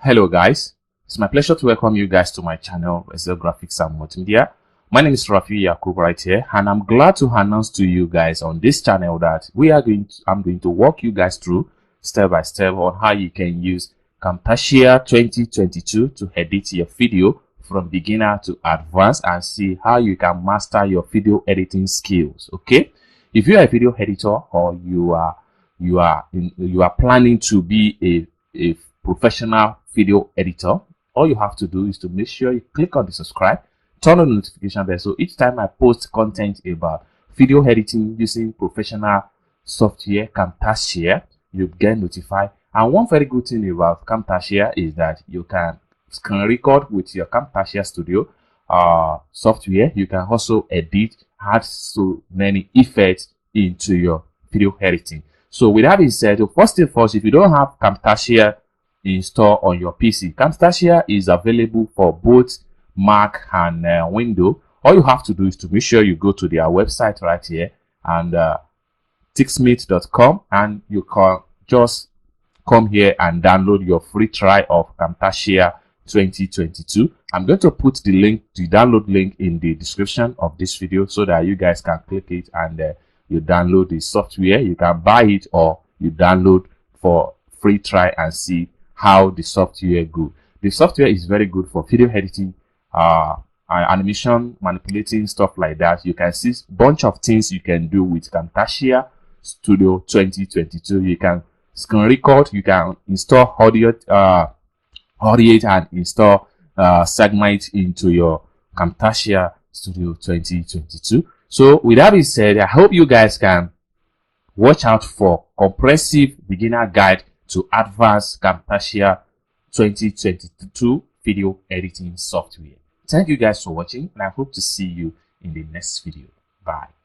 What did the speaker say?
Hello guys, it's my pleasure to welcome you guys to my channel, Excel Graphics and Multimedia. My name is Rafi Yakub right here, and I'm glad to announce to you guys on this channel that I'm going to walk you guys through step by step on how you can use Camtasia 2022 to edit your video from beginner to advanced and see how you can master your video editing skills. Okay, if you are a video editor or you are planning to be a professional video editor, all you have to do is to make sure you click on the subscribe, turn on the notification bell, so each time I post content about video editing using professional software Camtasia, you get notified. And one very good thing about Camtasia is that you can screen record with your Camtasia Studio software. You can also edit, add so many effects into your video editing. So with that being said, first thing first, if you don't have Camtasia installed on your PC, Camtasia is available for both Mac and Windows. All you have to do is to make sure you go to their website right here and ticksmith.com, and you can just come here and download your free trial of Camtasia 2022. I'm going to put the link, the download link, in the description of this video so that you guys can click it and you download the software. You can buy it or you download for free trial and see how the software goes. The software is very good for video editing, animation, manipulating, stuff like that. You can see a bunch of things you can do with Camtasia Studio 2022. You can screen record, you can install audio and install segments into your Camtasia Studio 2022. So with that being said, I hope you guys can watch out for comprehensive beginner guide to advanced Camtasia 2022 video editing software. Thank you guys for watching, and I hope to see you in the next video. Bye.